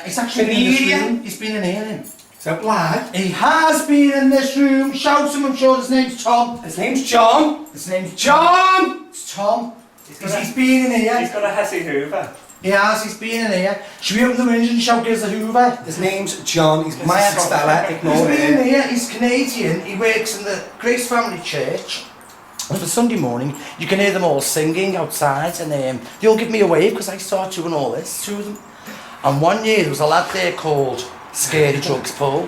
He's actually been in this room. He's been in here. So lad? He has been in this room. Shout him, I'm sure his name's Tom. His name's John. His name's John! It's Tom. He's been in here. He's got a Hesse Hoover. He has, he's been in here. Should we open the window and shout, "Gives the Hoover"? His name's John. He's my ex Stella. Ignore He's him. been in here. He's Canadian. He works in the Grace Family Church. And for Sunday morning, you can hear them all singing outside, and they all give me a wave because I start doing all this to them. And one year there was a lad there called Scary Drugs Paul,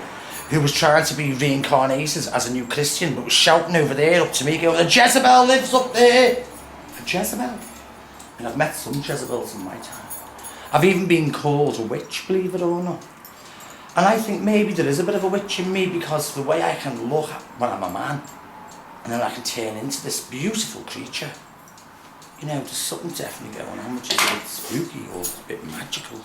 who was trying to be reincarnated as a new Christian, but was shouting over there up to me, going, "A Jezebel lives up there!" A Jezebel? And I've met some Jezebels in my time. I've even been called a witch, believe it or not. And I think maybe there is a bit of a witch in me because of the way I can look when I'm a man. And then I can turn into this beautiful creature. You know, there's something definitely going on which is a bit spooky or a bit magical.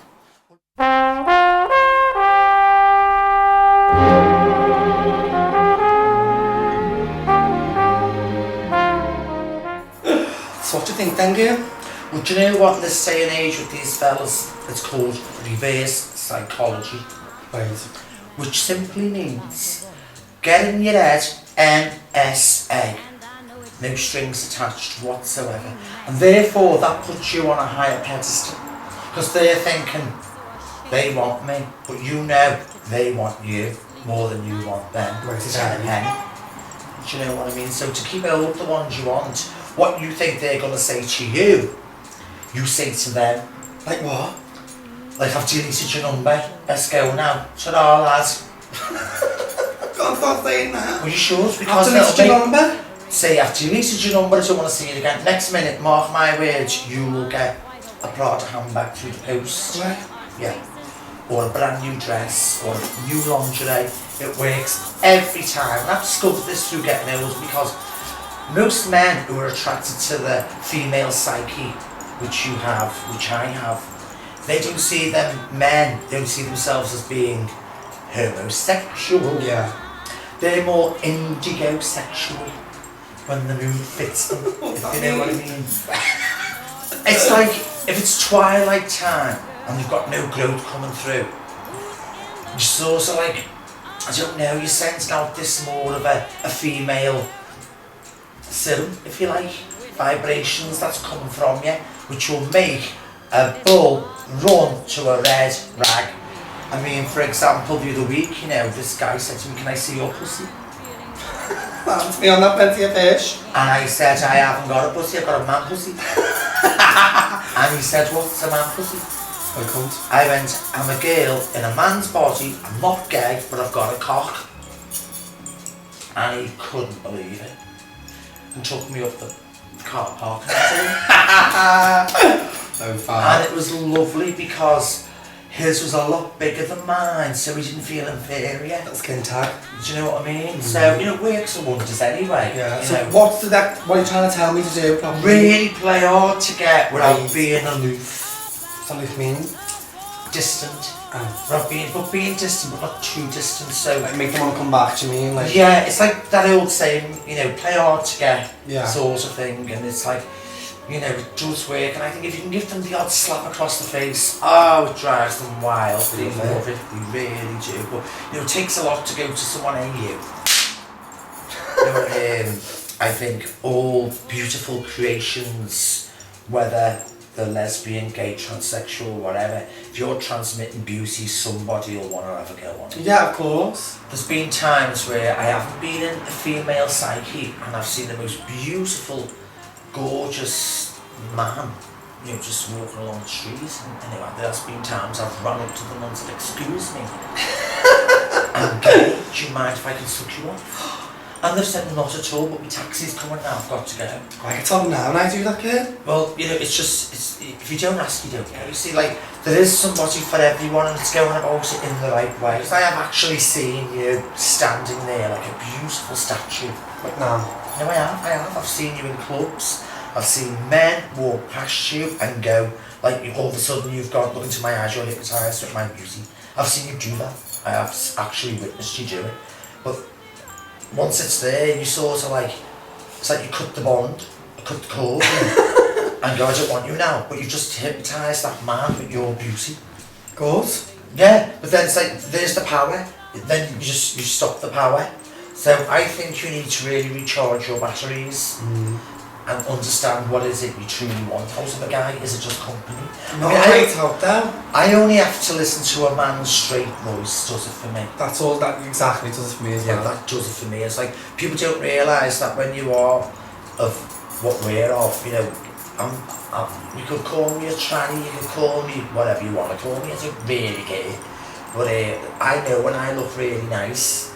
So what do you think then, girl? Well, do you know what, in this day and age with these fellas, it's called reverse psychology. Right. Which simply means get in your head NSA. No strings attached whatsoever. And therefore that puts you on a higher pedestal. Because they're thinking, they want me, but you know they want you more than you want them. Right, exactly. Do you know what I mean? So to keep up the ones you want, what you think they're going to say to you, you say to them. Like what? Like, "I've deleted your number, let's go now. Ta-da, lads." Can't start saying that. Well, you should, because I've deleted your number? Say, "I've deleted your number, I don't want to see it again." Next minute, mark my words, you will get a Prada handbag through the post. Right. Yeah. Or a brand new dress, or new lingerie. It works every time. And I've discovered this through getting old, because most men who are attracted to the female psyche, which you have, which I have, they don't see themselves as being homosexual. Yeah. They're more indigo sexual when the mood fits them, if you know what I mean. It's like if it's twilight time and you've got no growth coming through, you're sort of like, I don't know, you're sending out this more of a female serum, if you like, vibrations that's coming from you, which will make a bull run to a red rag. I mean, for example, the other week, you know, this guy said to me, "Can I see your pussy?" That's me on that plenty of fish. And I said, "I haven't got a pussy, I've got a man pussy." And he said, "What's a man pussy?" I can't. I went, "I'm a girl in a man's body, I'm not gay, but I've got a cock." And he couldn't believe it. And took me up the car park. So far. And it was lovely because his was a lot bigger than mine, so he didn't feel inferior. That's skin tag. Do you know what I mean? So, you know, it works and wonders anyway. Yeah. You So know, what are you trying to tell me to do? Probably? really play hard to get without Right. being aloof. Something with me. Distant. Oh. But being distant, but not too distant, so... Like make them want to come back, do you mean? Like. Yeah, it's like that old saying, you know, play hard to get, Yeah. sort of thing, and it's like, you know, it does work, and I think if you can give them the odd slap across the face, oh, it drives them wild. They love it, they really do. But, you know, it takes a lot to go to someone and you. You know, I think all beautiful creations, whether they're lesbian, gay, transsexual, whatever, if you're transmitting beauty, somebody will want to have a go on it. Yeah, of course. There's been times where I haven't been in a female psyche and I've seen the most beautiful, gorgeous man, you know, just walking along the street. And anyway, there's been times I've run up to them and said, "Excuse me, I'm gay, do you mind if I can suck you off?" And they've said, "Not at all, but my taxi's coming now, I've got to go." I can tell them now when I do that, kid. Well, you know, it's if you don't ask, you don't know. You see, like, there is somebody for everyone and it's going about it in the right way. Because I have actually seen you standing there like a beautiful statue. Like now. No, I have. I've seen you in clubs. I've seen men walk past you and go, like, all of a sudden you've got, look into my eyes, you're hypnotised with my beauty. I've seen you do that. I have actually witnessed you do it. But once it's there, you sort of like, it's like you cut the bond, cut the cord, and go, "I don't want you now." But you just hypnotised that man with your beauty. Goes. Yeah, but then it's like, there's the power. Then you stop the power. So I think you need to really recharge your batteries and understand what is it you truly want out of a guy. Is it just company? Not I right out there. I only have to listen to a man's straight voice does it for me. That's all that exactly does it for me as Yeah, well. that does it for me. It's like, people don't realise that when you are of what we're of, you know, you could call me a tranny, you could call me whatever you want to call me, I don't really care. But I know when I look really nice,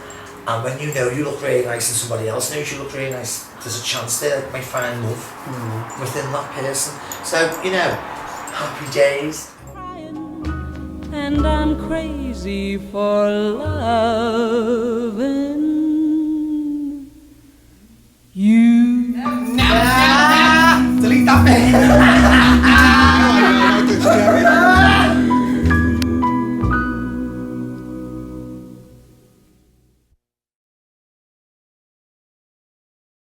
and when you know you look really nice and somebody else knows you look really nice, there's a chance they might find love within that person. So, you know, happy days. And I'm crazy for loving